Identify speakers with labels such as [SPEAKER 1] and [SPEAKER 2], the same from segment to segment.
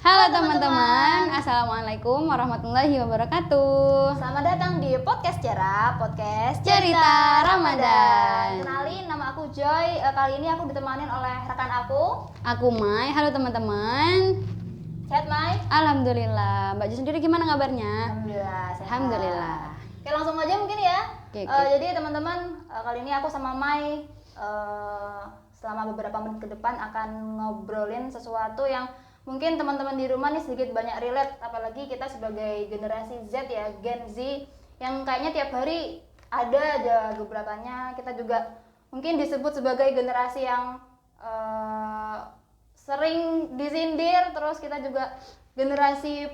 [SPEAKER 1] Halo teman-teman, Assalamualaikum warahmatullahi wabarakatuh.
[SPEAKER 2] Selamat datang di podcast Jara, podcast
[SPEAKER 1] Cerita Ramadan.
[SPEAKER 2] Kenalin, nama aku Joy. Kali ini aku ditemanin oleh rekan aku.
[SPEAKER 1] Aku Mai, halo teman-teman.
[SPEAKER 2] Sehat, Mai?
[SPEAKER 1] Alhamdulillah. Mbak Jo sendiri gimana kabarnya?
[SPEAKER 2] Alhamdulillah, sehat.
[SPEAKER 1] Alhamdulillah.
[SPEAKER 2] Oke, langsung aja mungkin ya.
[SPEAKER 1] Oke.
[SPEAKER 2] Jadi teman-teman, kali ini aku sama Mai selama beberapa menit ke depan akan ngobrolin sesuatu yang mungkin teman-teman di rumah nih sedikit banyak relate, apalagi kita sebagai generasi Z ya, Gen Z, yang kayaknya tiap hari ada aja gebrakanya. Kita juga mungkin disebut sebagai generasi yang sering disindir, terus kita juga generasi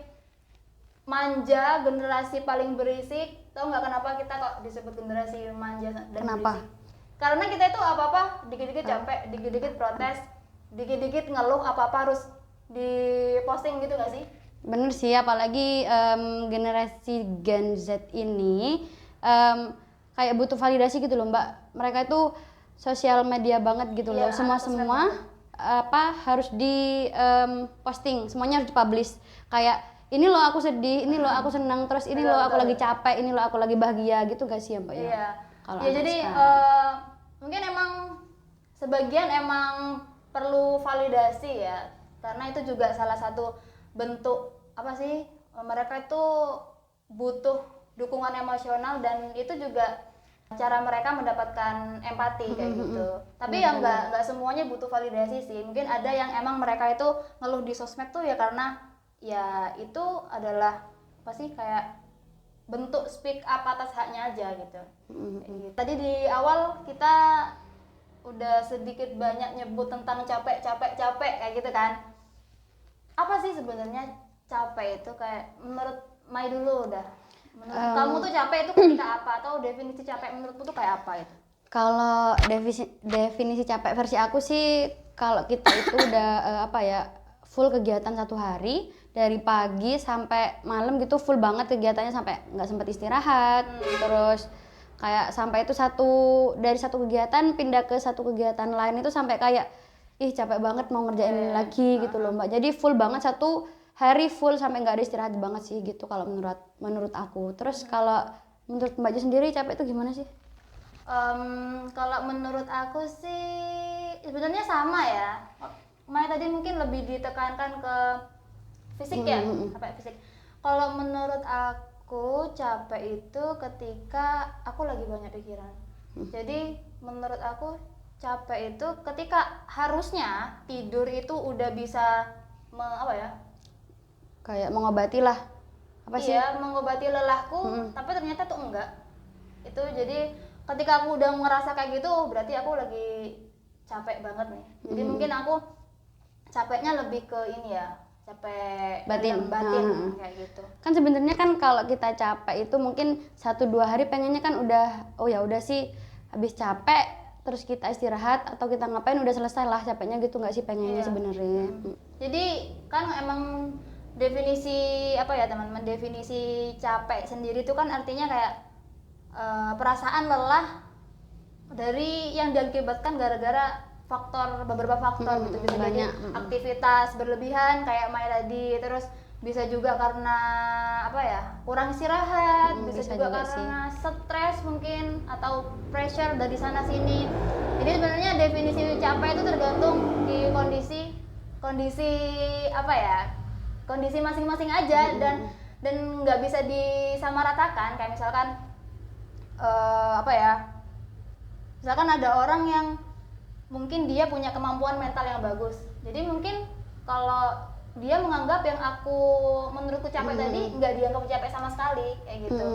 [SPEAKER 2] manja, generasi paling berisik. Tahu nggak kenapa kita kok disebut generasi manja dan
[SPEAKER 1] Kenapa?
[SPEAKER 2] berisik? Karena kita itu apa-apa dikit-dikit capek, dikit-dikit protes, dikit-dikit ngeluh, apa-apa harus diposting gitu nggak sih?
[SPEAKER 1] Bener sih, apalagi generasi Gen Z ini kayak butuh validasi gitu loh Mbak. Mereka itu sosial media banget gitu loh.
[SPEAKER 2] Iya,
[SPEAKER 1] Semua harus di posting, semuanya harus dipublish. Kayak ini loh aku sedih, ini loh aku senang, terus ini
[SPEAKER 2] Betul,
[SPEAKER 1] loh aku
[SPEAKER 2] betul.
[SPEAKER 1] lagi capek, ini loh aku lagi bahagia gitu gak sih ya Mbak ya?
[SPEAKER 2] Iya.
[SPEAKER 1] Kalau
[SPEAKER 2] Ya
[SPEAKER 1] anak
[SPEAKER 2] jadi
[SPEAKER 1] sekarang.
[SPEAKER 2] mungkin emang sebagian emang perlu validasi ya, karena itu juga salah satu bentuk apa sih, mereka itu butuh dukungan emosional dan itu juga cara mereka mendapatkan empati kayak gitu. Tapi yang nggak semuanya butuh validasi sih. Mungkin ada yang emang mereka itu ngeluh di sosmed tuh ya karena ya itu adalah apa sih, kayak bentuk speak up atas haknya aja gitu. Kayak gitu. Tadi di awal kita udah sedikit banyak nyebut tentang capek kayak gitu kan. Apa sih sebenarnya capek itu, kayak menurut Mai dulu udah. Menurut kamu tuh capek itu ketika apa, atau definisi capek menurutmu tuh kayak apa itu?
[SPEAKER 1] Kalau definisi capek versi aku sih, kalau kita itu udah full kegiatan satu hari dari pagi sampai malam gitu, full banget kegiatannya sampai nggak sempat istirahat. Terus kayak sampai itu dari satu kegiatan pindah ke satu kegiatan lain itu sampai kayak ih capek banget mau ngerjain ini lagi gitu loh Mbak. Jadi full banget satu hari, full sampai nggak ada istirahat banget sih gitu kalau menurut aku. Terus kalau menurut Mbak Jo sendiri capek itu gimana sih?
[SPEAKER 2] Kalau menurut aku sih sebenarnya sama ya. Mai tadi mungkin lebih ditekankan ke fisik ya, capek fisik. Kalau menurut aku capek itu ketika aku lagi banyak pikiran. Jadi menurut aku capek itu ketika harusnya tidur itu udah bisa
[SPEAKER 1] Kayak mengobati lah. Apa sih?
[SPEAKER 2] iya, mengobati lelahku, tapi ternyata tuh enggak. Itu jadi ketika aku udah ngerasa kayak gitu, berarti aku lagi capek banget nih. Jadi mungkin aku capeknya lebih ke ini ya, capek
[SPEAKER 1] Batin.
[SPEAKER 2] batin kayak gitu.
[SPEAKER 1] Kan sebenarnya kan kalau kita capek itu mungkin 1-2 hari pengennya kan udah, oh ya udah sih habis capek terus kita istirahat atau kita ngapain udah selesai lah capeknya gitu, nggak sih pengennya sebenarnya.
[SPEAKER 2] Jadi kan emang definisi apa ya teman-teman, definisi capek sendiri itu kan artinya kayak perasaan lelah dari yang diakibatkan gara-gara beberapa faktor gitu. Bisa jadi aktivitas berlebihan kayak Mai tadi, terus bisa juga karena apa ya, kurang istirahat, bisa juga karena stres mungkin atau pressure dari sana sini. Jadi sebenarnya definisi capek itu tergantung di kondisi apa ya, kondisi masing-masing aja, dan nggak bisa disamaratakan. Kayak misalkan misalkan ada orang yang mungkin dia punya kemampuan mental yang bagus, jadi mungkin kalau dia menganggap yang menurutku capek tadi nggak dianggap capek sama sekali kayak gitu.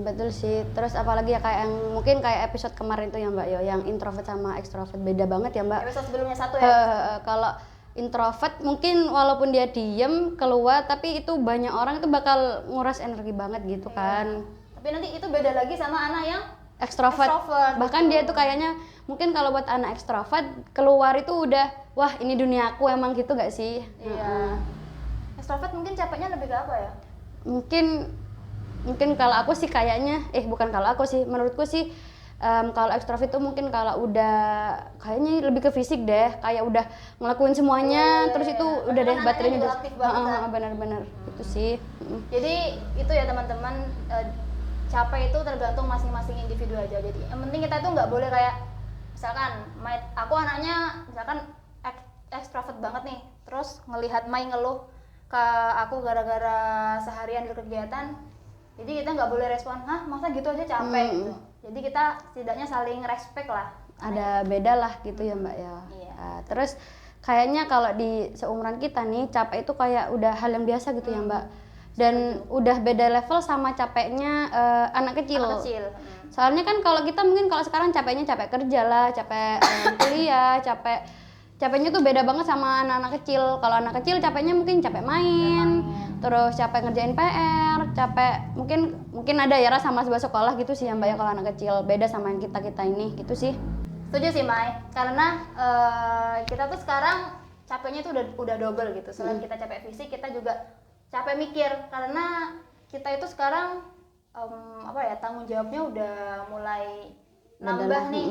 [SPEAKER 1] Betul sih. Terus apalagi ya kayak yang mungkin kayak episode kemarin tuh ya Mbak Yo, yang introvert sama extrovert beda banget ya Mbak.
[SPEAKER 2] Episode sebelumnya satu ya.
[SPEAKER 1] Kalau introvert mungkin walaupun dia diem keluar, tapi itu banyak orang itu bakal nguras energi banget gitu kan.
[SPEAKER 2] Tapi nanti itu beda lagi sama anak yang
[SPEAKER 1] Extrovert. Bahkan
[SPEAKER 2] gitu.
[SPEAKER 1] dia tuh kayaknya mungkin kalau buat anak extrovert keluar itu udah wah ini dunia aku, emang gitu gak sih?
[SPEAKER 2] Iya. Extrovert mungkin capeknya lebih ke apa ya?
[SPEAKER 1] Mungkin kalau aku sih kayaknya bukan kalau aku sih, menurutku sih Kalau ekstrovert itu mungkin kalau udah kayaknya lebih ke fisik deh, kayak udah ngelakuin semuanya, terus itu udah deh
[SPEAKER 2] Kan
[SPEAKER 1] baterainya
[SPEAKER 2] anaknya juga
[SPEAKER 1] udah
[SPEAKER 2] aktif banget kan.
[SPEAKER 1] bener-bener itu sih.
[SPEAKER 2] Jadi itu ya teman-teman, capek itu tergantung masing-masing individu aja. Jadi yang penting kita tuh nggak boleh kayak misalkan aku anaknya misalkan ekstrovert banget nih, terus ngelihat Mai ngeluh ke aku gara-gara seharian di kegiatan, jadi kita nggak boleh respon, hah masa gitu aja capek gitu. Jadi kita setidaknya saling respect lah.
[SPEAKER 1] Ada beda lah gitu ya Mbak ya.
[SPEAKER 2] Iya.
[SPEAKER 1] Terus kayaknya kalau di seumuran kita nih capek itu kayak udah hal yang biasa gitu ya Mbak. Dan udah beda level sama capeknya anak kecil.
[SPEAKER 2] Anak kecil.
[SPEAKER 1] Soalnya kan kalau kita mungkin kalau sekarang capeknya capek kerja lah, capek kuliah, capeknya tuh beda banget sama anak-anak kecil. Kalau anak kecil capeknya mungkin capek main, terus capek ngerjain PR, capek mungkin ada ya rasa malas buat sekolah gitu sih yang Mbak ya kalau anak kecil. Beda sama yang kita ini gitu sih.
[SPEAKER 2] Setuju sih Mai, karena kita tuh sekarang capeknya tuh udah double gitu. Selain kita capek fisik, kita juga capek mikir karena kita itu sekarang tanggung jawabnya udah mulai nambah nih.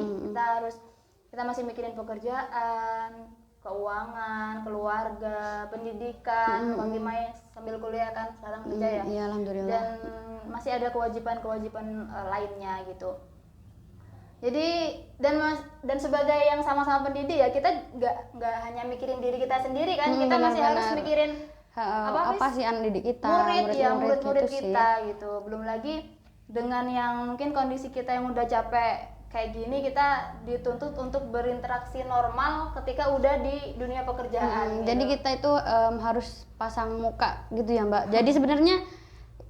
[SPEAKER 2] Kita masih mikirin pekerjaan, keuangan, keluarga, pendidikan, bagi Mai sambil kuliah kan sekarang kerja ya.
[SPEAKER 1] Iya, alhamdulillah.
[SPEAKER 2] Dan masih ada kewajiban-kewajiban lainnya gitu. Jadi dan sebagai yang sama-sama pendidik ya, kita nggak hanya mikirin diri kita sendiri kan, kita masih harus mikirin
[SPEAKER 1] apa sih anak didik kita,
[SPEAKER 2] murid-murid
[SPEAKER 1] gitu
[SPEAKER 2] kita gitu. Belum lagi dengan yang mungkin kondisi kita yang udah capek kayak gini, kita dituntut untuk berinteraksi normal ketika udah di dunia pekerjaan.
[SPEAKER 1] Jadi kita itu harus pasang muka gitu ya Mbak. Jadi sebenarnya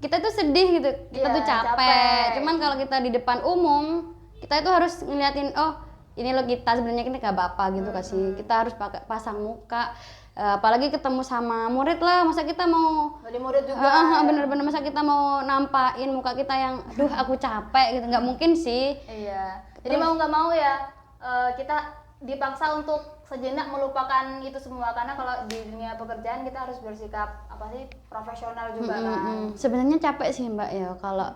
[SPEAKER 1] kita tuh sedih gitu, kita tuh capek. Cuman kalau kita di depan umum, kita itu harus ngeliatin, oh ini lo kita sebenarnya kita nggak apa-apa gitu kasih. Kita harus pasang muka. Apalagi ketemu sama murid lah, masa kita mau
[SPEAKER 2] jadi murid juga
[SPEAKER 1] bener-bener masa kita mau nampain muka kita yang duh aku capek gitu, nggak mungkin sih.
[SPEAKER 2] Iya, jadi mau nggak mau ya kita dipaksa untuk sejenak melupakan itu semua, karena kalau di dunia pekerjaan kita harus bersikap profesional juga kan.
[SPEAKER 1] Sebenarnya capek sih Mbak ya, kalau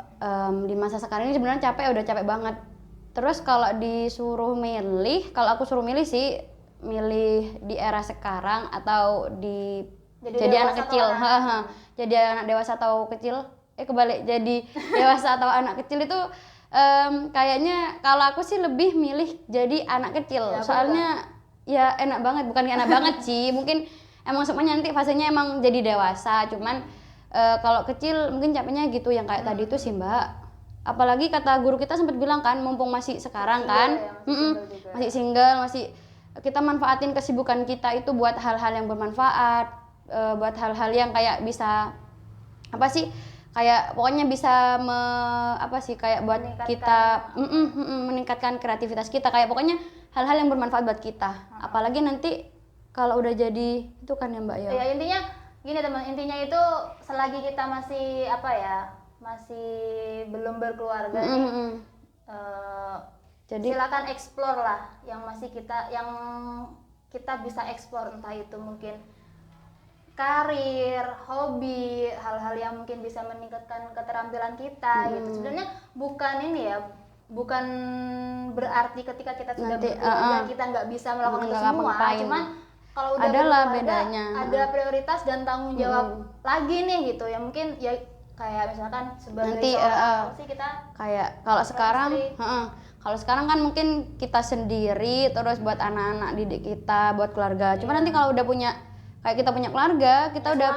[SPEAKER 1] di masa sekarang ini sebenarnya udah capek banget. Terus kalau disuruh milih, kalau aku suruh milih sih milih di era sekarang atau jadi anak kecil. Jadi anak dewasa atau kecil, kebalik, jadi dewasa atau anak kecil itu kayaknya kalau aku sih lebih milih jadi anak kecil. Ya, soalnya ya enak banget, bukan enak banget sih, mungkin emang semuanya nanti fasenya emang jadi dewasa, cuman kalau kecil mungkin capeknya gitu yang kayak tadi itu sih Mbak. Apalagi kata guru kita sempat bilang kan, mumpung masih sekarang kan, masih single, masih kita manfaatin kesibukan kita itu buat hal-hal yang bermanfaat, buat hal-hal yang kayak bisa kayak pokoknya bisa kayak buat kita meningkatkan kreativitas kita, kayak pokoknya hal-hal yang bermanfaat buat kita. Apalagi nanti kalau udah jadi itu kan ya Mbak ya.
[SPEAKER 2] Ya intinya gini teman, intinya itu selagi kita masih masih belum berkeluarga jadi silakan explore lah yang kita bisa explore, entah itu mungkin karir, hobi, hal-hal yang mungkin bisa meningkatkan keterampilan kita gitu. Sebenarnya bukan berarti ketika kita sudah berkeluarga kita nggak bisa melakukan itu semua, cuman kalau udah berkeluarga ada prioritas dan tanggung jawab lagi nih gitu ya, mungkin ya kayak misalkan sebagai sih kita
[SPEAKER 1] kayak kalau sekarang kan mungkin kita sendiri terus buat anak-anak didik kita, buat keluarga. Cuma nanti kalau udah kita punya keluarga, kita udah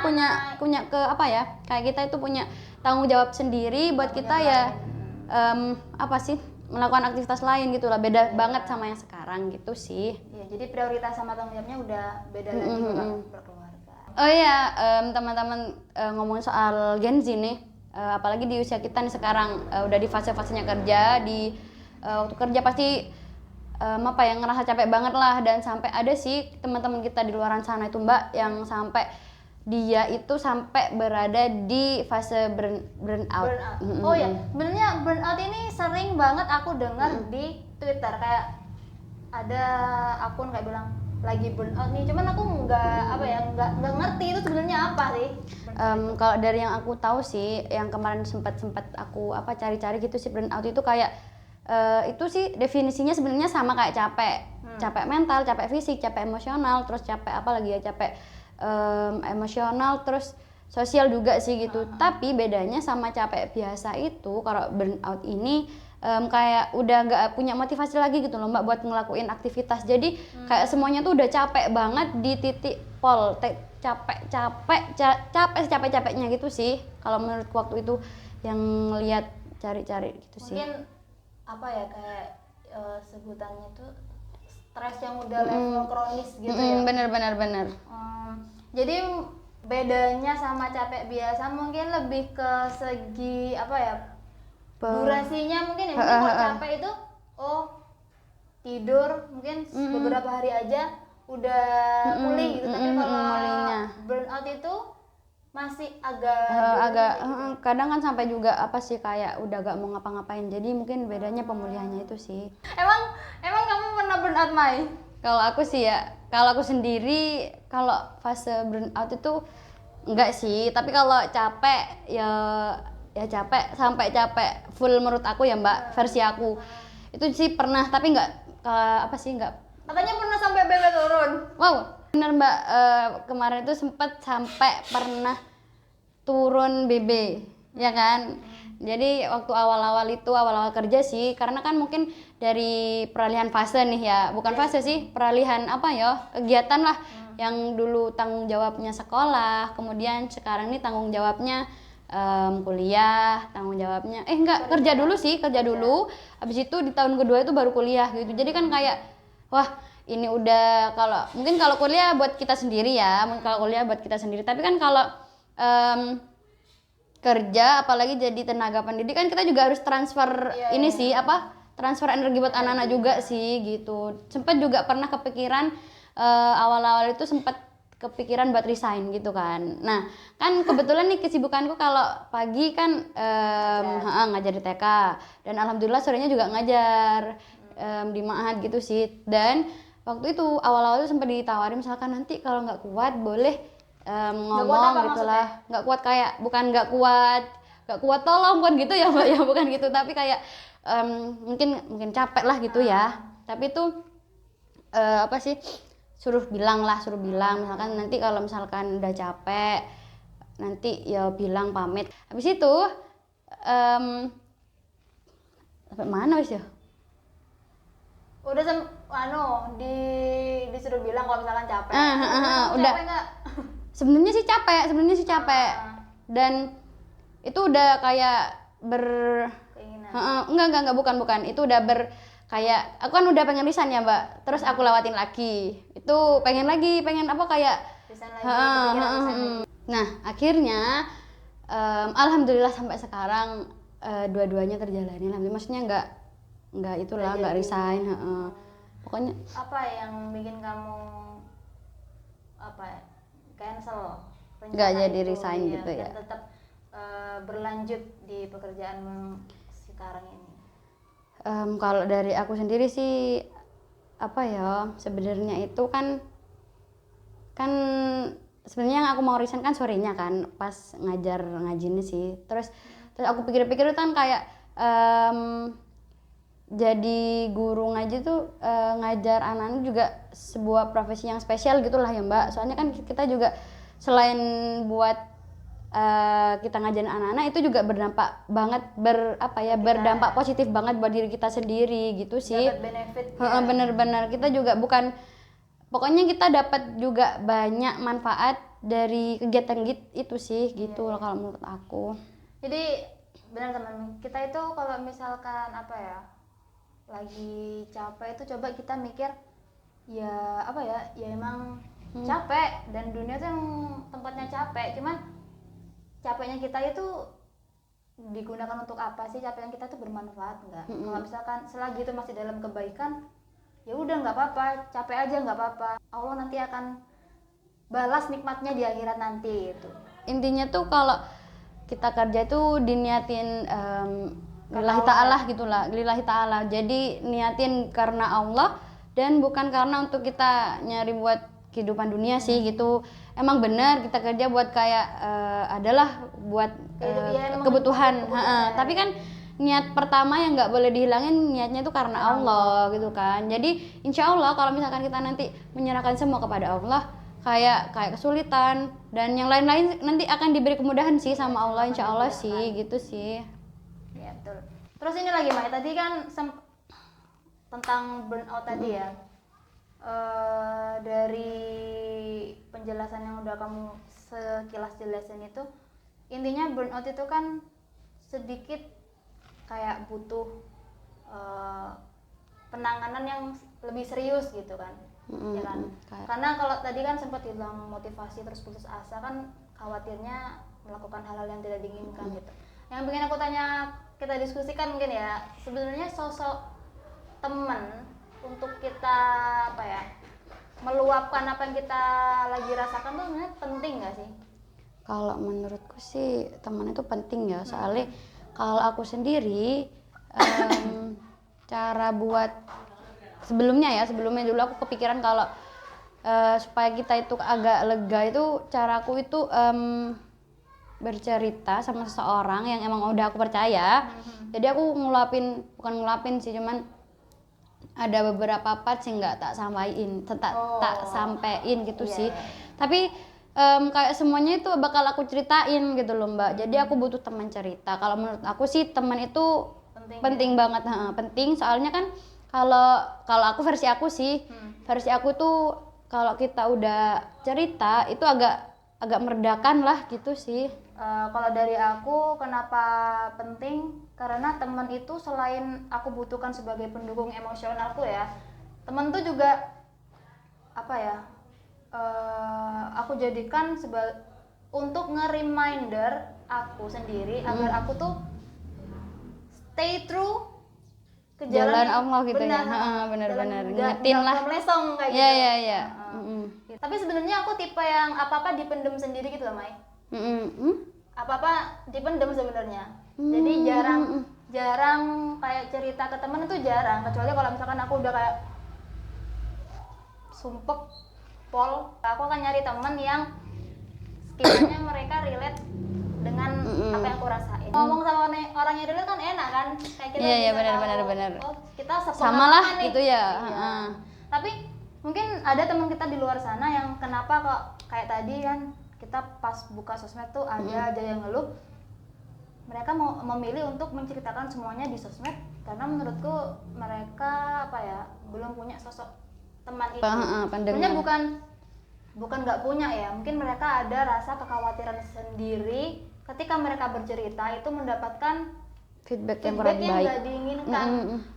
[SPEAKER 1] punya kayak kita itu punya tanggung jawab sendiri buat kita ya melakukan aktivitas lain gitu lah, beda banget sama yang sekarang gitu sih.
[SPEAKER 2] Ya, jadi prioritas sama tanggung jawabnya udah beda lagi kalau berkeluarga.
[SPEAKER 1] Oh iya, teman-teman ngomongin soal Gen Z nih, apalagi di usia kita nih sekarang udah di fase-fasenya kerja, di waktu kerja pasti ngerasa capek banget lah, dan sampai ada sih teman-teman kita di luaran sana itu Mbak yang sampai dia itu sampai berada di fase burnout.
[SPEAKER 2] Oh ya, sebenarnya burnout ini sering banget aku dengar di Twitter, kayak ada akun kayak bilang lagi burnout nih, cuman aku nggak ngerti itu sebenarnya apa sih.
[SPEAKER 1] Kalau dari yang aku tahu sih, yang kemarin sempat aku cari-cari gitu sih, burnout itu kayak itu sih definisinya sebenarnya sama kayak capek. Capek mental, capek fisik, capek emosional, terus capek apa lagi ya, capek emosional, terus sosial juga sih gitu. Tapi bedanya sama capek biasa itu, kalau burnout ini kayak udah nggak punya motivasi lagi gitu loh Mbak buat ngelakuin aktivitas. Jadi kayak semuanya tuh udah capek banget di titik pol, capek-capeknya gitu sih. Kalau menurut waktu itu yang lihat cari-cari gitu sih.
[SPEAKER 2] Mungkin apa ya, kayak sebutannya tuh stres yang udah level kronis gitu ya.
[SPEAKER 1] Bener.
[SPEAKER 2] Jadi bedanya sama capek biasa mungkin lebih ke segi apa ya, durasinya mungkin ya. Mungkin kalau capek itu tidur mungkin beberapa hari aja udah pulih gitu. Tapi kalau burnout itu masih agak
[SPEAKER 1] kadang kan sampai juga apa sih, kayak udah gak mau ngapa-ngapain. Jadi mungkin bedanya pemulihannya itu sih.
[SPEAKER 2] Emang kamu pernah burnout, Mai?
[SPEAKER 1] Kalau aku sih ya, kalau aku sendiri kalau fase burnout itu enggak sih, tapi kalau capek ya capek sampai capek full menurut aku ya Mbak, versi aku. Itu sih pernah, tapi enggak apa sih, enggak.
[SPEAKER 2] Katanya pernah sampai BB turun.
[SPEAKER 1] Wow, bener Mbak, kemarin itu sempat sampai pernah turun BB, ya kan? Jadi waktu awal-awal kerja sih, karena kan mungkin dari peralihan fase nih ya, bukan fase sih, peralihan apa ya, kegiatan lah. Yang dulu tanggung jawabnya sekolah, kemudian sekarang nih tanggung jawabnya kuliah, tanggung jawabnya kerja dulu, habis itu di tahun kedua itu baru kuliah gitu. Jadi kan kayak wah, ini udah, mungkin kalau kuliah buat kita sendiri ya, tapi kan kalau kerja apalagi jadi tenaga pendidik kan kita juga harus transfer transfer energi buat anak-anak juga sih gitu. Sempat juga pernah kepikiran awal-awal itu sempat kepikiran buat resign gitu kan. Nah, kan kebetulan nih kesibukanku kalau pagi kan ngajar di TK, dan alhamdulillah sorenya juga ngajar di ma'had gitu sih. Dan waktu itu awal-awal itu sempat ditawarin misalkan nanti kalau nggak kuat boleh ngomong gitulah. Nggak kuat kayak bukan nggak kuat tolong, bukan gitu ya Mbak ya, bukan gitu, tapi kayak mungkin capek lah gitu ya. Tapi itu apa sih, suruh bilang misalkan nanti kalau misalkan udah capek nanti ya bilang pamit. Habis itu sampai mana wis ya?
[SPEAKER 2] Udah disuruh bilang kalau misalkan capek.
[SPEAKER 1] Udah.
[SPEAKER 2] Capek nggak?
[SPEAKER 1] Sebenarnya sih capek. Dan itu udah kayak enggak, bukan. Itu udah kayak aku kan udah pengen resign ya Mbak. Terus aku lewatin lagi. Itu pengen apa kayak
[SPEAKER 2] resign lagi.
[SPEAKER 1] Nah, akhirnya alhamdulillah sampai sekarang dua-duanya terjalani. Alhamdulillah, maksudnya enggak resign, Pokoknya
[SPEAKER 2] apa yang bikin kamu cancel
[SPEAKER 1] nggak jadi resign gitu ya,
[SPEAKER 2] dan tetap berlanjut di pekerjaan sekarang ini?
[SPEAKER 1] Kalau dari aku sendiri sih apa ya, sebenarnya itu kan sebenarnya yang aku mau resign kan sorenya kan pas ngaji ini sih. Terus aku pikir-pikir itu kan kayak jadi guru ngaji tuh ngajar anak-anak juga sebuah profesi yang spesial gitulah ya Mbak. Soalnya kan kita juga selain buat kita ngajarin anak-anak, itu juga berdampak banget berdampak positif banget buat diri kita sendiri gitu sih.
[SPEAKER 2] Dapat benefit.
[SPEAKER 1] Bener-bener kita juga pokoknya kita dapat juga banyak manfaat dari kegiatan itu sih gitu. Kalau menurut aku.
[SPEAKER 2] Jadi benar teman, kita itu kalau misalkan lagi capek itu coba kita mikir ya emang capek, dan dunia tuh yang tempatnya capek, cuman capeknya kita itu digunakan untuk apa sih? Capeknya kita tuh bermanfaat nggak? Kalau misalkan selagi itu masih dalam kebaikan, ya udah nggak apa-apa, capek aja nggak apa-apa, Allah nanti akan balas nikmatnya di akhirat nanti itu.
[SPEAKER 1] Intinya tuh kalau kita kerja itu diniatin lillahi ta'ala gitulah, lillahi ta'ala. Jadi niatin karena Allah dan bukan karena untuk kita nyari buat kehidupan dunia sih gitu. Emang bener kita kerja buat kayak adalah buat kebutuhan. Tapi kan niat pertama yang nggak boleh dihilangin, niatnya itu karena Allah gitu kan. Jadi insya Allah kalau misalkan kita nanti menyerahkan semua kepada Allah, kayak kesulitan dan yang lain-lain nanti akan diberi kemudahan sih sama Allah, insya Allah sih gitu sih.
[SPEAKER 2] Ya betul. Terus ini lagi Mai, tadi kan tentang burnout tadi ya. Dari penjelasan yang udah kamu sekilas jelasin itu, intinya burnout itu kan sedikit kayak butuh penanganan yang lebih serius gitu kan. Ya kan? Karena kalau tadi kan sempat hilang motivasi terus putus asa kan, khawatirnya melakukan hal-hal yang tidak diinginkan gitu. Yang pengen aku tanya, kita diskusikan mungkin ya, sebenarnya sosok teman untuk kita apa ya, meluapkan apa yang kita lagi rasakan tuh sebenarnya penting nggak sih?
[SPEAKER 1] Kalau menurutku sih teman itu penting ya, soalnya kalau aku sendiri cara buat sebelumnya dulu aku kepikiran kalau supaya kita itu agak lega itu, caraku itu bercerita sama seseorang yang emang udah aku percaya. Jadi aku bukan ngelapin sih, cuman ada beberapa part sih nggak tak sampein gitu sih. Tapi kayak semuanya itu bakal aku ceritain gitu loh Mbak. Jadi aku butuh teman cerita. Kalau menurut aku sih teman itu penting banget, penting. Soalnya kan kalau aku versi aku tuh kalau kita udah cerita itu agak meredakan lah gitu sih.
[SPEAKER 2] Kalau dari aku kenapa penting, karena teman itu selain aku butuhkan sebagai pendukung emosionalku ya, teman tuh juga apa ya, aku jadikan untuk nge-reminder aku sendiri agar aku tuh stay true ke
[SPEAKER 1] jalan Allah gitu. Benar-benar ngingetin lah,
[SPEAKER 2] melesong kayak
[SPEAKER 1] ya,
[SPEAKER 2] gitu.
[SPEAKER 1] ya.
[SPEAKER 2] Tapi sebenarnya aku tipe yang apa-apa dipendem sendiri gitu loh Mai. Apa-apa dipendem sebenarnya. Jadi jarang kayak cerita ke temen itu jarang, kecuali kalau misalkan aku udah kayak sumpek pol, aku akan nyari temen yang sekiranya mereka relate dengan apa yang aku rasain. Ngomong sama orang yang relate kan enak kan, kayak kita bisa
[SPEAKER 1] benar.
[SPEAKER 2] oh kita
[SPEAKER 1] sama lah
[SPEAKER 2] nih
[SPEAKER 1] gitu ya.
[SPEAKER 2] Tapi mungkin ada teman kita di luar sana yang kenapa kok kayak tadi kan kita pas buka sosmed tuh ada aja yang ngeluh, mereka mau memilih untuk menceritakan semuanya di sosmed karena menurutku mereka apa ya, belum punya sosok teman itu. Sebenarnya bukan nggak punya ya, mungkin mereka ada rasa kekhawatiran sendiri ketika mereka bercerita itu mendapatkan
[SPEAKER 1] feedback yang kurang baik,
[SPEAKER 2] nggak diinginkan.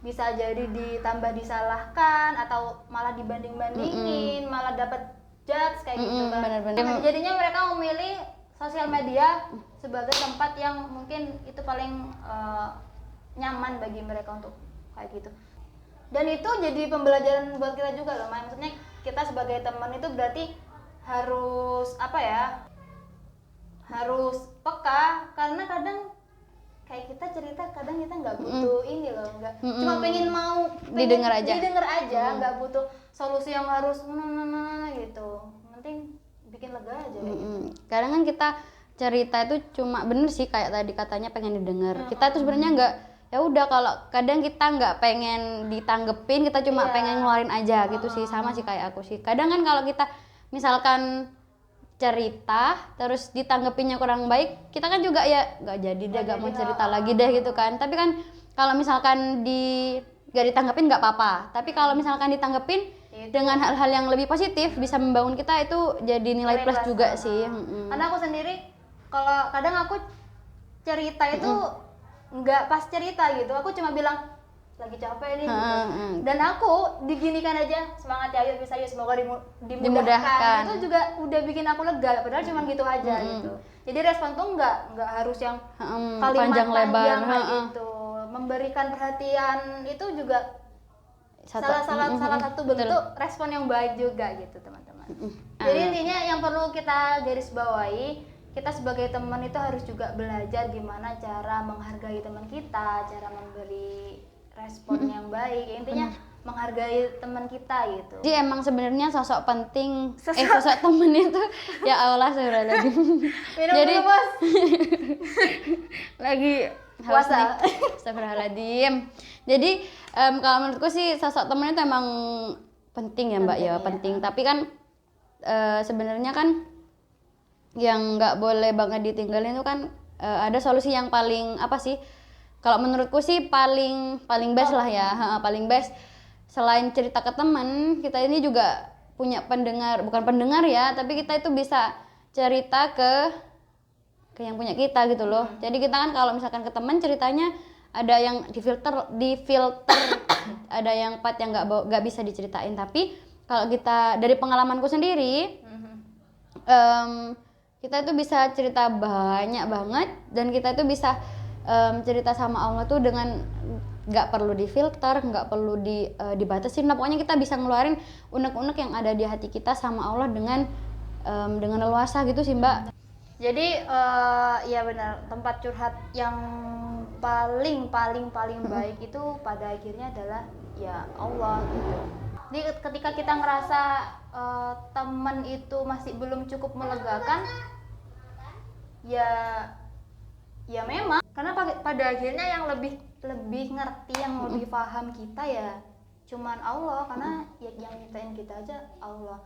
[SPEAKER 2] Bisa jadi ditambah disalahkan atau malah dibanding-bandingin, malah dapat judge kayak gitu kan. Bener. Jadinya mereka memilih sosial media sebagai tempat yang mungkin itu paling nyaman bagi mereka untuk kayak gitu. Dan itu jadi pembelajaran buat kita juga loh, maksudnya kita sebagai teman itu berarti harus apa ya, harus peka, karena kadang kayak kita cerita kadang kita nggak butuh ini loh, nggak cuma pengen didengar aja, nggak butuh solusi yang harus gitu, penting bikin lega aja gitu.
[SPEAKER 1] Kadang kan kita cerita itu cuma bener sih kayak tadi katanya pengen didengar. Kita tuh sebenarnya nggak, ya udah kalau kadang kita nggak pengen ditanggepin, kita cuma pengen ngeluarin aja gitu sih. Sama sih kayak aku sih. Kadang kan kalau kita misalkan cerita terus ditanggepinnya kurang baik, kita kan juga ya nggak jadi deh, nggak mau cerita lagi deh gitu kan. Tapi kan kalau misalkan nggak ditanggepin nggak apa-apa, tapi kalau misalkan ditanggepin dengan hal-hal yang lebih positif bisa membangun kita, itu jadi nilai plus juga sih.
[SPEAKER 2] Karena aku sendiri kalau kadang aku cerita itu nggak pas cerita gitu, aku cuma bilang lagi capek nih gitu. Dan aku diginikan aja, semangat ya, ayo bisa, yuk semoga dimudahkan. Itu juga udah bikin aku lega, padahal cuma gitu aja gitu. Jadi respon tuh nggak harus yang kalimat panjang lebar gitu. Memberikan perhatian itu juga salah satu bentuk respon yang baik juga gitu teman-teman. Jadi intinya yang perlu kita garis bawahi, kita sebagai teman itu harus juga belajar gimana cara menghargai teman kita, cara memberi respon yang baik. Intinya menghargai teman kita gitu.
[SPEAKER 1] Jadi emang sebenarnya sosok penting, sosok teman itu ya Allah, lagi
[SPEAKER 2] minum dulu bos.
[SPEAKER 1] lagi
[SPEAKER 2] puasa.
[SPEAKER 1] Astagfirullahaladzim. Jadi kalau menurutku sih sosok teman itu emang penting ya Mbak,
[SPEAKER 2] Penting,
[SPEAKER 1] ya
[SPEAKER 2] ya.
[SPEAKER 1] penting. Tapi kan sebenarnya kan yang nggak boleh banget ditinggalin itu kan ada solusi yang paling apa sih? Kalau menurutku sih paling best lah ya, paling best. Selain cerita ke teman, kita ini juga punya pendengar, bukan pendengar ya, tapi kita itu bisa cerita ke yang punya kita gitu loh. Jadi kita kan kalau misalkan ke teman ceritanya ada yang difilter, ada yang part yang nggak bisa diceritain. Tapi kalau kita dari pengalamanku sendiri, kita itu bisa cerita banyak banget dan kita itu bisa cerita sama Allah tuh dengan nggak perlu difilter, nggak perlu dibatasin. Nah, pokoknya kita bisa ngeluarin unek-unek yang ada di hati kita sama Allah dengan leluasa gitu sih Mbak.
[SPEAKER 2] Jadi ya benar, tempat curhat yang paling baik itu pada akhirnya adalah ya Allah gitu. Jadi ketika kita ngerasa teman itu masih belum cukup melegakan, ya memang karena pada akhirnya yang lebih ngerti, yang lebih paham kita ya cuman Allah, karena yang nyiptain kita aja Allah.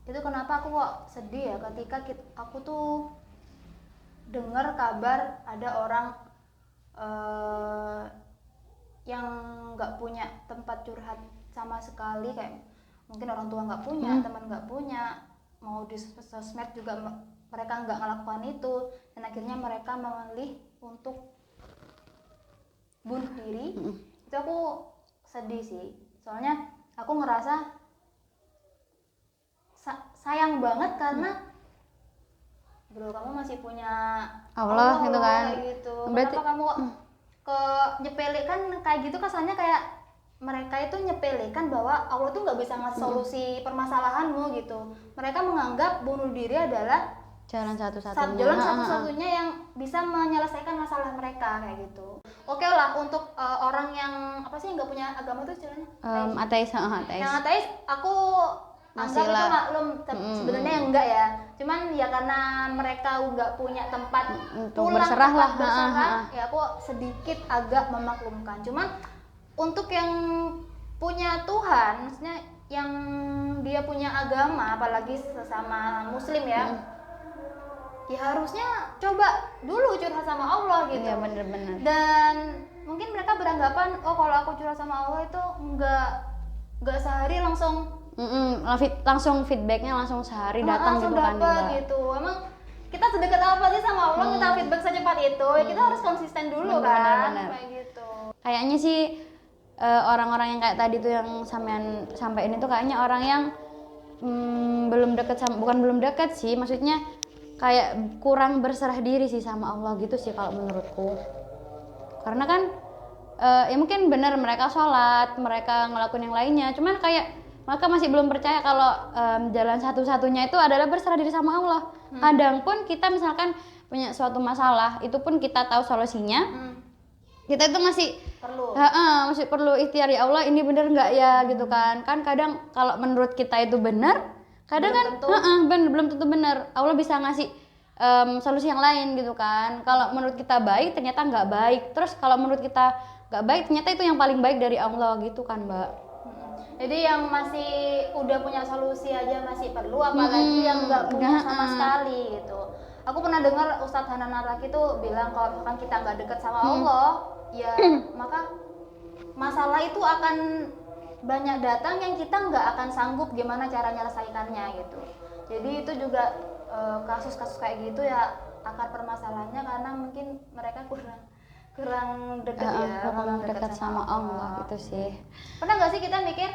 [SPEAKER 2] Itu kenapa aku kok sedih ya ketika aku tuh dengar kabar ada orang yang nggak punya tempat curhat sama sekali, kayak mungkin orang tua nggak punya, teman nggak punya, mau di sosmed juga mereka nggak ngelakukan itu, dan akhirnya mereka memilih untuk bunuh diri. Itu aku sedih sih, soalnya aku ngerasa sayang banget karena bro, kamu masih punya
[SPEAKER 1] Allah gitu kan.
[SPEAKER 2] kayak gitu.
[SPEAKER 1] Berarti,
[SPEAKER 2] kenapa kamu ke nyepelekan kayak gitu, kesannya kayak mereka itu nyepelekan bahwa Allah tuh nggak bisa ngasih solusi permasalahanmu gitu. Mereka menganggap bunuh diri adalah
[SPEAKER 1] jalan satu-satunya.
[SPEAKER 2] jalan satu-satunya yang bisa menyelesaikan masalah mereka kayak gitu. Oke lah, untuk orang yang apa sih nggak punya agama tuh istilahnya
[SPEAKER 1] Ateis.
[SPEAKER 2] yang ateis, aku anggap
[SPEAKER 1] Masih
[SPEAKER 2] itu
[SPEAKER 1] lah.
[SPEAKER 2] maklum. Sebenarnya enggak ya, cuman ya karena mereka nggak punya tempat
[SPEAKER 1] Untuk
[SPEAKER 2] pulang,
[SPEAKER 1] berserah
[SPEAKER 2] tempat
[SPEAKER 1] lah.
[SPEAKER 2] berserah, ya aku sedikit agak memaklumkan. Cuman untuk yang punya Tuhan, maksudnya yang dia punya agama, apalagi sesama muslim ya, ya harusnya coba dulu curhat sama Allah gitu.
[SPEAKER 1] Iya bener-bener.
[SPEAKER 2] Dan mungkin mereka beranggapan, oh kalau aku curhat sama Allah itu nggak sehari langsung
[SPEAKER 1] Langsung feedbacknya langsung sehari datang
[SPEAKER 2] langsung
[SPEAKER 1] gitu kan
[SPEAKER 2] dapat
[SPEAKER 1] Mbak.
[SPEAKER 2] gitu. Emang kita sedekat apa sih sama Allah, kita feedback secepat itu? Ya kita harus konsisten dulu kan,
[SPEAKER 1] Bener.
[SPEAKER 2] kayak gitu.
[SPEAKER 1] Kayaknya sih orang-orang yang kayak tadi tuh yang sampean sampein itu kayaknya orang yang belum deket sama, bukan belum deket sih, maksudnya kayak kurang berserah diri sih sama Allah gitu sih kalau menurutku. Karena kan ya mungkin bener mereka sholat, mereka ngelakuin yang lainnya, cuman kayak mereka masih belum percaya kalau jalan satu-satunya itu adalah berserah diri sama Allah. Kadang pun kita misalkan punya suatu masalah, itu pun kita tahu solusinya, kita itu masih masih perlu ikhtiar, ya Allah ini bener nggak ya gitu kan. Kan kadang kalau menurut kita itu benar, kadang belum tentu benar. Allah bisa ngasih solusi yang lain gitu kan. Kalau menurut kita baik ternyata nggak baik, terus kalau menurut kita nggak baik ternyata itu yang paling baik dari Allah gitu kan Mbak.
[SPEAKER 2] Jadi yang masih udah punya solusi aja masih perlu, apalagi yang nggak punya sama sekali gitu. Aku pernah dengar Ustadz Hanan Araki tuh bilang kalau misalkan kita nggak deket sama Allah, ya maka masalah itu akan banyak datang yang kita nggak akan sanggup gimana cara nyelesaikannya gitu. Jadi itu juga kasus-kasus kayak gitu ya, akar permasalahannya karena mungkin mereka kurang dekat
[SPEAKER 1] kurang dekat sama Allah gitu sih.
[SPEAKER 2] Pernah nggak sih kita mikir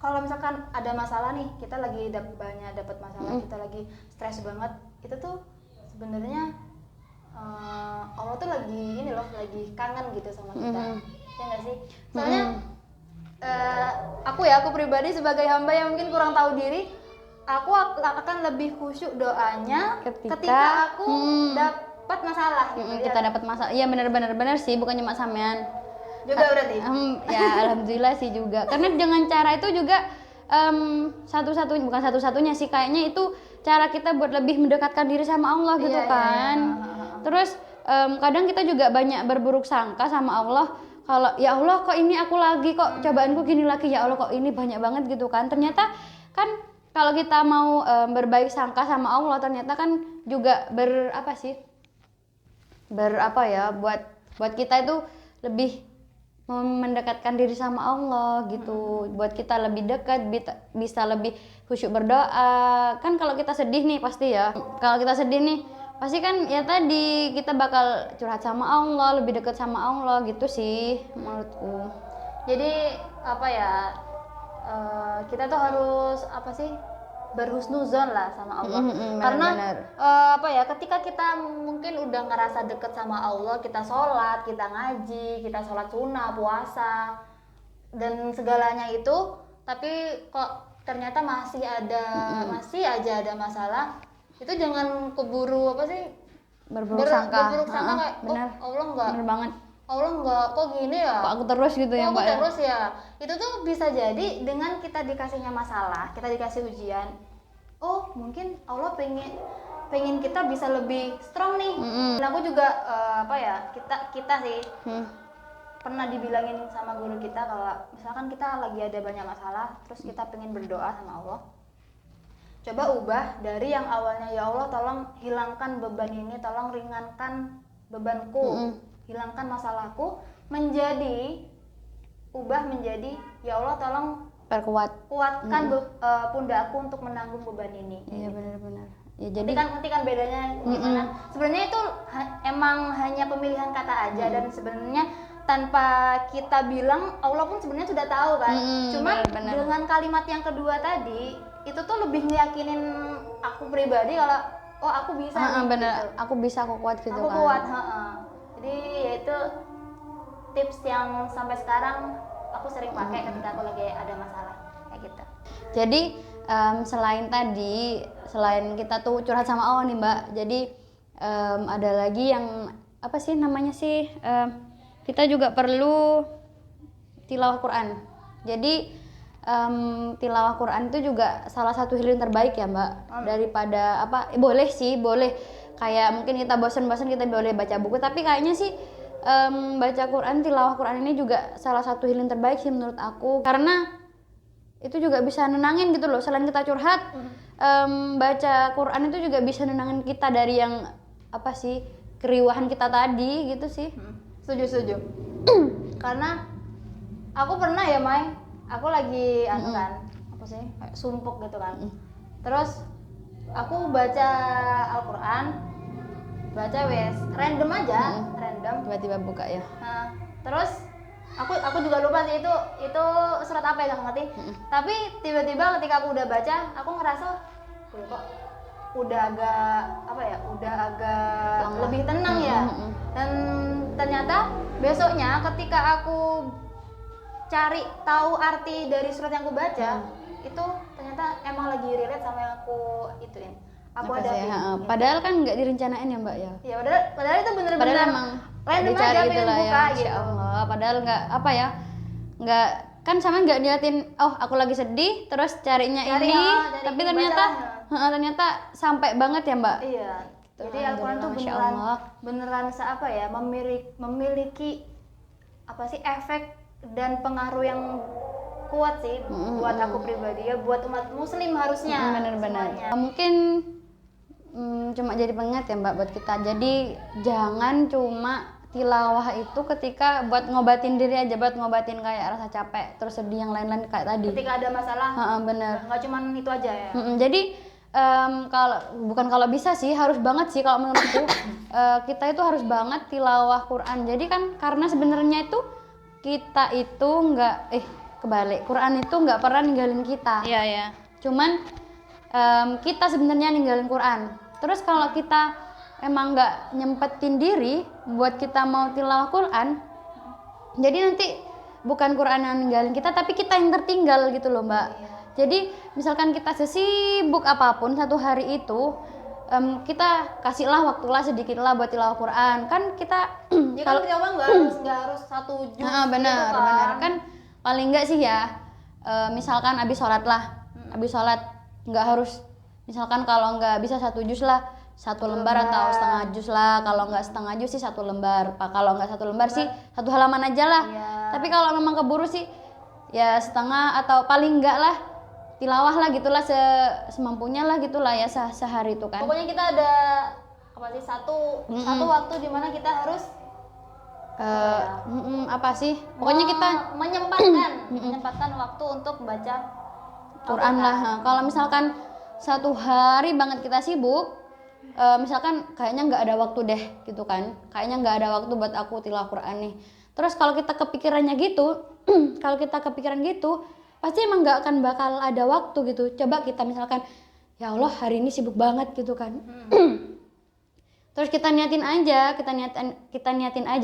[SPEAKER 2] kalau misalkan ada masalah nih, kita lagi banyak dapat masalah, kita lagi stres banget, itu tuh sebenarnya Allah tuh lagi ini loh, lagi kangen gitu sama kita, ya nggak sih? Soalnya aku pribadi sebagai hamba yang mungkin kurang tahu diri, aku akan lebih khusyuk doanya ketika aku dapat masalah gitu.
[SPEAKER 1] Kita dapat masalah, iya benar sih, bukan cuma sampean
[SPEAKER 2] juga berarti.
[SPEAKER 1] Ya alhamdulillah sih juga, karena dengan cara itu juga satu-satunya, bukan satu-satunya sih, kayaknya itu cara kita buat lebih mendekatkan diri sama Allah gitu kan. Terus kadang kita juga banyak berburuk sangka sama Allah, kalau ya Allah kok ini aku lagi, kok cobaanku gini lagi, ya Allah kok ini banyak banget gitu kan. Ternyata kan kalau kita mau berbaik sangka sama Allah, ternyata kan juga buat kita itu lebih mendekatkan diri sama Allah gitu, buat kita lebih dekat, bisa lebih khusyuk berdoa. Kan kalau kita sedih nih pasti ya, kalau kita sedih nih pasti kan ya tadi kita bakal curhat sama Allah, lebih dekat sama Allah gitu sih menurutku.
[SPEAKER 2] Jadi apa ya, kita tuh harus berhusnuzon lah sama Allah. Karena apa ya, ketika kita mungkin udah ngerasa deket sama Allah, kita sholat, kita ngaji, kita sholat sunnah, puasa dan segalanya itu, tapi kok ternyata masih aja ada masalah, itu jangan keburu
[SPEAKER 1] berburuk sangka
[SPEAKER 2] kayak
[SPEAKER 1] bener banget,
[SPEAKER 2] Allah enggak, kok gini ya,
[SPEAKER 1] kok aku terus gitu ya Mbak,
[SPEAKER 2] terus ya. Itu tuh bisa jadi dengan kita dikasihnya masalah, kita dikasih ujian, oh mungkin Allah pengen kita bisa lebih strong nih. Dan aku juga kita sih pernah dibilangin sama guru kita, kalau misalkan kita lagi ada banyak masalah terus kita pengen berdoa sama Allah, coba ubah dari yang awalnya, ya Allah tolong hilangkan beban ini, tolong ringankan bebanku, hilangkan masalahku, ubah menjadi ya Allah tolong kuatkan pundakku untuk menanggung beban ini.
[SPEAKER 1] Iya benar-benar. Ya
[SPEAKER 2] jadi nanti kan bedanya gimana? Sebenarnya itu emang hanya pemilihan kata aja, dan sebenarnya tanpa kita bilang Allah pun sebenarnya sudah tahu kan. Cuma bener. Dengan kalimat yang kedua tadi itu tuh lebih ngeyakinin aku pribadi kalau oh aku bisa nih,
[SPEAKER 1] bener.
[SPEAKER 2] Gitu.
[SPEAKER 1] Aku bisa, aku kuat gitu
[SPEAKER 2] aku
[SPEAKER 1] kan.
[SPEAKER 2] Kuat, Jadi ya itu tips yang sampai sekarang aku sering pakai ketika aku lagi ada masalah kayak gitu.
[SPEAKER 1] Jadi selain kita tuh curhat sama Allah nih Mbak, jadi ada lagi yang kita juga perlu tilawah Quran. Jadi tilawah Quran itu juga salah satu healing terbaik ya Mbak, daripada boleh kayak mungkin kita bosan-bosan kita boleh baca buku, tapi kayaknya sih baca Quran, tilawah Quran ini juga salah satu healing terbaik sih menurut aku, karena itu juga bisa nenangin gitu loh. Selain kita curhat, baca Quran itu juga bisa nenangin kita dari yang keriuhan kita tadi gitu sih.
[SPEAKER 2] Setuju. Karena aku pernah ya Mai, aku lagi kayak sumpuk gitu kan. Terus aku baca Al-Quran, random aja,
[SPEAKER 1] tiba-tiba buka ya.
[SPEAKER 2] Nah, terus aku juga lupa sih itu surat apa ya, nggak ngerti. Tapi tiba-tiba ketika aku udah baca, aku ngerasa kok udah agak lebih tenang ya. Dan ternyata besoknya ketika aku cari tahu arti dari surat yang aku baca, itu ternyata emang lagi relate sama yang aku ituin. Aku ada
[SPEAKER 1] gitu. Padahal kan nggak direncanain ya Mbak ya.
[SPEAKER 2] Iya, padahal itu bener-bener
[SPEAKER 1] emang
[SPEAKER 2] random
[SPEAKER 1] dicari
[SPEAKER 2] aja
[SPEAKER 1] gitu lah ya.
[SPEAKER 2] buka,
[SPEAKER 1] Insya Allah. Padahal nggak kan sama nggak niatin aku lagi sedih terus carinya ini, tapi ternyata sampai banget ya Mbak.
[SPEAKER 2] Iya. Jadi Al-Quran tuh beneran memiliki efek dan pengaruh yang kuat sih buat aku pribadi ya, buat umat muslim harusnya.
[SPEAKER 1] Bener-bener. Mungkin cuma jadi pengingat ya Mbak buat kita. Jadi jangan cuma tilawah itu ketika buat ngobatin diri aja, buat ngobatin kayak rasa capek terus sedih yang lain-lain kayak tadi.
[SPEAKER 2] Ketika ada masalah.
[SPEAKER 1] Bener.
[SPEAKER 2] Nggak cuma itu aja ya.
[SPEAKER 1] Jadi kalau bisa sih, harus banget sih kalau menurutku. Kita itu harus banget tilawah Quran. Jadi kan karena sebenarnya itu kita itu kebalik, Quran itu nggak pernah ninggalin kita.
[SPEAKER 2] Iya.
[SPEAKER 1] Cuman kita sebenarnya ninggalin Quran. Terus kalau kita emang nggak nyempetin diri buat kita mau tilawah Quran, jadi nanti bukan Quran yang ninggalin kita, tapi kita yang tertinggal gitu loh Mbak. Iya. Jadi misalkan kita sesibuk apapun satu hari itu, kita kasihlah waktulah sedikitlah buat tilawah Quran. Kan kita
[SPEAKER 2] kalau nggak harus 1 juz.
[SPEAKER 1] Benar. Kan paling enggak sih ya, misalkan habis sholat nggak harus, misalkan kalau nggak bisa 1 juz lah, satu lembar atau setengah juz lah. Kalau nggak setengah juz sih 1 lembar. Kalau nggak 1 lembar sih 1 halaman aja lah.
[SPEAKER 2] Iya.
[SPEAKER 1] Tapi kalau memang keburu sih ya setengah atau paling enggak lah tilawah lah gitulah semampunya lah gitulah ya sehari itu kan.
[SPEAKER 2] Pokoknya kita ada apa sih satu waktu di mana kita harus
[SPEAKER 1] apa sih? Pokoknya kita
[SPEAKER 2] menyempatkan waktu untuk baca
[SPEAKER 1] Quran lah. Nah, kalau misalkan satu hari banget kita sibuk, misalkan kayaknya nggak ada waktu deh gitu kan, kayaknya nggak ada waktu buat aku tilawah Quran nih. Terus kalau kita kepikirannya gitu, kalau kita kepikiran gitu, pasti emang nggak akan bakal ada waktu gitu. Coba kita misalkan, ya Allah hari ini sibuk banget gitu kan. Terus kita niatin aja,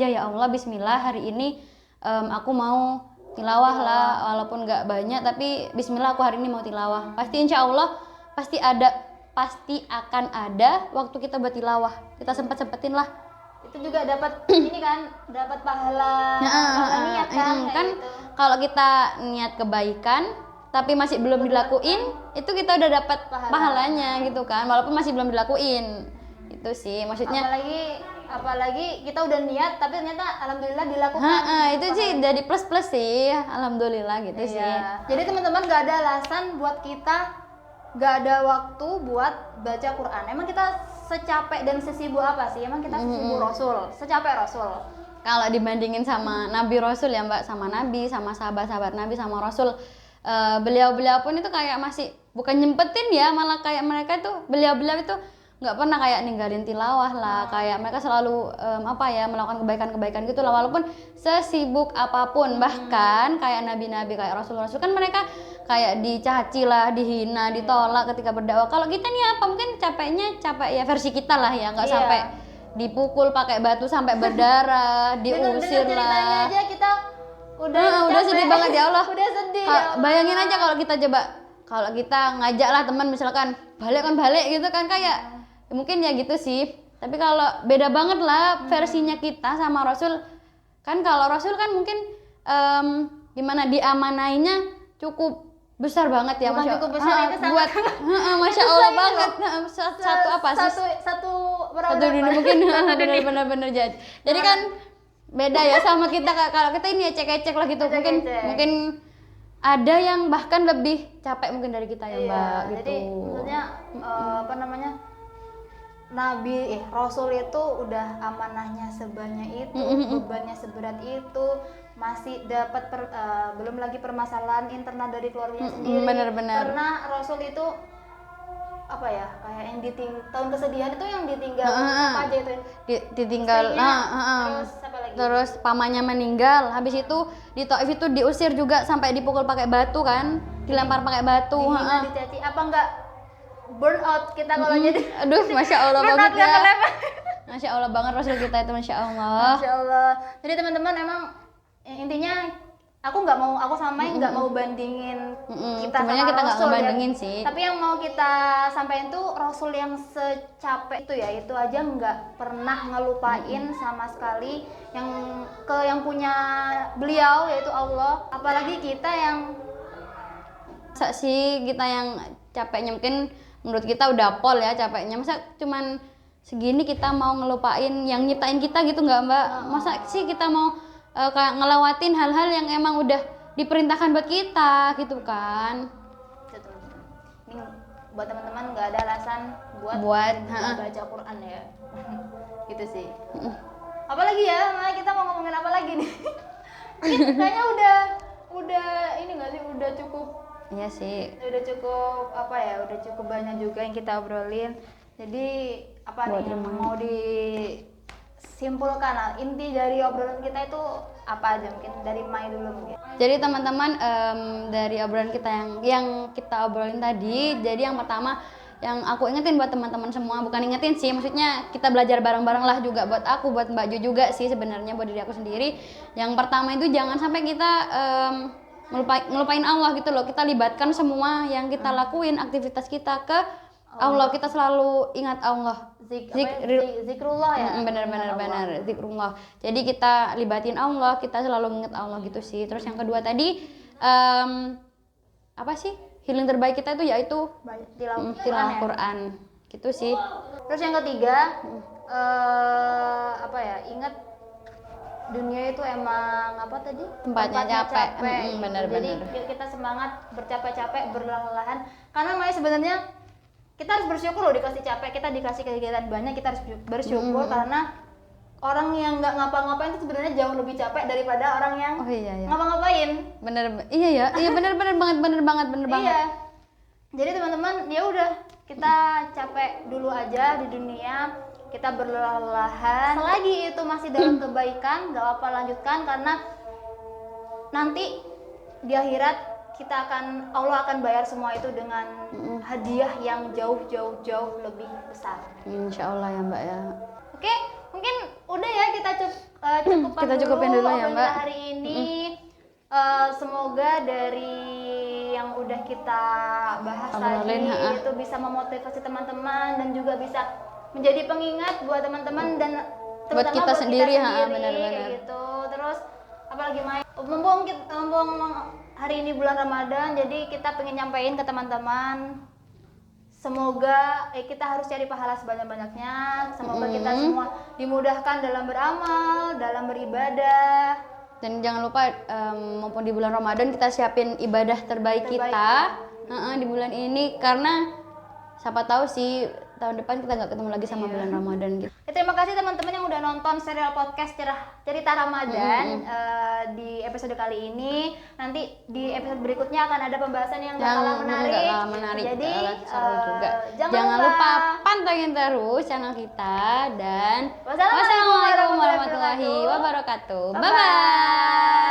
[SPEAKER 1] ya Allah Bismillah hari ini aku mau tilawah lah, walaupun nggak banyak tapi Bismillah aku hari ini mau tilawah. Pasti insya Allah pasti akan ada waktu kita buat tilawah. Kita sempetin lah.
[SPEAKER 2] Itu juga dapat ini kan, dapat pahala niat kan.
[SPEAKER 1] Kan
[SPEAKER 2] gitu.
[SPEAKER 1] kalau kita niat kebaikan tapi masih belum dilakuin, itu kita udah dapat pahalanya gitu kan, walaupun masih belum dilakuin. Itu sih maksudnya.
[SPEAKER 2] Apalagi kita udah niat tapi ternyata alhamdulillah dilakukan.
[SPEAKER 1] Itu sih jadi plus sih, alhamdulillah gitu
[SPEAKER 2] Iya.
[SPEAKER 1] sih.
[SPEAKER 2] Jadi teman-teman nggak ada alasan buat kita nggak ada waktu buat baca Quran. Emang kita secapek dan sesibuk apa sih? Emang kita sesibuk Rasul, secapek Rasul.
[SPEAKER 1] Kalau dibandingin sama Nabi Rasul ya Mbak, sama Nabi, sama sahabat-sahabat Nabi, sama Rasul, beliau-beliau pun itu kayak masih bukan nyempetin ya, malah kayak mereka itu beliau-beliau itu nggak pernah kayak ninggalin tilawah lah, kayak mereka selalu melakukan kebaikan-kebaikan gitu lah, walaupun sesibuk apapun. Bahkan kayak nabi-nabi kayak rasul-rasul kan mereka kayak dicaci lah, dihina, ditolak ketika berdakwah. Kalau kita nih apa, mungkin capek ya versi kita lah ya, nggak sampai dipukul pakai batu sampai berdarah, diusir lah.
[SPEAKER 2] Aja kita udah
[SPEAKER 1] sedih banget ya Allah.
[SPEAKER 2] Udah sedih.
[SPEAKER 1] Bayangin aja kalau kita ngajak lah teman misalkan balik gitu kan, kayak mungkin ya gitu sih. Tapi kalau beda banget lah versinya kita sama Rasul kan. Kalau Rasul kan mungkin gimana diamanainya cukup besar banget ya.
[SPEAKER 2] Bukan cukup besar, itu
[SPEAKER 1] buat Masya Allah banget. Satu dunia mungkin bener-bener jadi kan beda ya sama kita. Kalau kita ini ecek-ecek lah gitu, mungkin ada yang bahkan lebih capek mungkin dari kita ya Mbak gitu.
[SPEAKER 2] Jadi maksudnya Rasul itu udah amanahnya sebanyak itu, bebannya seberat itu, masih dapat belum lagi permasalahan internal dari keluarganya sendiri.
[SPEAKER 1] Bener-bener.
[SPEAKER 2] Karena Rasul itu kayak yang tahun kesedihan itu yang ditinggal siapa aja itu?
[SPEAKER 1] Ditinggal.
[SPEAKER 2] Terus apa lagi?
[SPEAKER 1] Terus pamannya meninggal. Habis itu di Taif itu diusir juga sampai dipukul pakai batu kan, dilempar pakai batu.
[SPEAKER 2] Dicaci apa enggak? Burn out kita kalau jadi.
[SPEAKER 1] Aduh, Masya Allah banget ya. Masya Allah banget Rasul kita itu, Masya Allah.
[SPEAKER 2] Masya Allah. Jadi teman-teman emang intinya aku samain nggak mau bandingin kita
[SPEAKER 1] sebenarnya
[SPEAKER 2] sama
[SPEAKER 1] kita nggak
[SPEAKER 2] Rasul
[SPEAKER 1] ngebandingin
[SPEAKER 2] ya.
[SPEAKER 1] sih.
[SPEAKER 2] Tapi yang mau kita sampaikan tuh Rasul yang secapek itu ya, itu aja nggak pernah ngelupain sama sekali yang punya beliau yaitu Allah. Apalagi kita yang
[SPEAKER 1] kita yang capeknya mungkin menurut kita udah pol ya capeknya, masa cuman segini kita mau ngelupain yang nyiptain kita gitu nggak Mbak? Masa sih kita mau kayak ngelewatin hal-hal yang emang udah diperintahkan buat kita gitu kan?
[SPEAKER 2] Ini buat teman-teman nggak ada alasan buat baca Quran ya. Gitu sih. Apalagi ya, kita mau ngomongin apa lagi nih? Kayaknya udah ini nggak sih, udah cukup.
[SPEAKER 1] Iya sih.
[SPEAKER 2] Udah cukup udah cukup banyak juga yang kita obrolin. Jadi nih yang mau disimpulkan, inti dari obrolan kita itu apa aja, mungkin dari Mai dulu mungkin.
[SPEAKER 1] Jadi teman-teman, dari obrolan kita yang kita obrolin tadi, jadi yang pertama yang aku ingetin buat teman-teman semua, bukan ingetin sih, maksudnya kita belajar bareng-bareng lah juga buat aku, buat Mbak Ju juga sih sebenarnya, buat diri aku sendiri. Yang pertama itu jangan sampai kita ngelupain Allah gitu loh. Kita libatkan semua yang kita lakuin, aktivitas kita ke Allah. Kita selalu ingat Allah.
[SPEAKER 2] Zikrullah ya.
[SPEAKER 1] Benar zikrullah. Jadi kita libatin Allah, kita selalu ingat Allah gitu sih. Terus yang kedua tadi healing terbaik kita itu yaitu tilawah Quran. Gitu sih.
[SPEAKER 2] Terus yang ketiga, apa ya? Ingat dunia itu emang apa tadi?
[SPEAKER 1] Tempatnya capek.
[SPEAKER 2] gitu.
[SPEAKER 1] Bener.
[SPEAKER 2] Jadi kita semangat bercapek-capek, berlelah-lelahan. Karena Maya sebenarnya kita harus bersyukur loh dikasih capek, kita dikasih kegiatan banyak, kita harus bersyukur karena orang yang nggak ngapa-ngapain itu sebenarnya jauh lebih capek daripada orang yang
[SPEAKER 1] Oh iya ya.
[SPEAKER 2] ngapa-ngapain.
[SPEAKER 1] Iya bener banget.
[SPEAKER 2] Iya. Jadi teman-teman, ya udah kita capek dulu aja di dunia, kita berlelah-lelahan. Selagi itu masih dalam kebaikan, nggak apa lanjutkan karena nanti di akhirat Allah akan bayar semua itu dengan hadiah yang jauh lebih besar.
[SPEAKER 1] Insya Allah ya Mbak ya.
[SPEAKER 2] Oke, mungkin udah ya kita cukupkan
[SPEAKER 1] Kita cukupin dulu ya,
[SPEAKER 2] obrolan
[SPEAKER 1] Mbak.
[SPEAKER 2] hari ini. Semoga dari yang udah kita bahas
[SPEAKER 1] Obrolin,
[SPEAKER 2] tadi itu bisa memotivasi teman-teman dan juga bisa menjadi pengingat buat teman-teman dan
[SPEAKER 1] Buat
[SPEAKER 2] terutama
[SPEAKER 1] kita sendiri, benar-benar.
[SPEAKER 2] kayak gitu. Terus apalagi mumpung hari ini bulan Ramadan, jadi kita pengen nyampein ke teman-teman, semoga kita harus cari pahala sebanyak-banyaknya. Semoga kita semua dimudahkan dalam beramal, dalam beribadah.
[SPEAKER 1] Dan jangan lupa maupun di bulan Ramadan kita siapin ibadah terbaik kita di bulan ini, karena siapa tahu sih tahun depan kita nggak ketemu lagi sama bulan Ramadan gitu.
[SPEAKER 2] Terima kasih teman-teman yang udah nonton serial podcast cerita Ramadan di episode kali ini. Nanti di episode berikutnya akan ada pembahasan yang gak kalah menarik. Jadi
[SPEAKER 1] seru juga.
[SPEAKER 2] jangan
[SPEAKER 1] lupa pantengin terus channel kita dan
[SPEAKER 2] wassalamualaikum warahmatullahi
[SPEAKER 1] wabarakatuh. Bye
[SPEAKER 2] Bye-bye.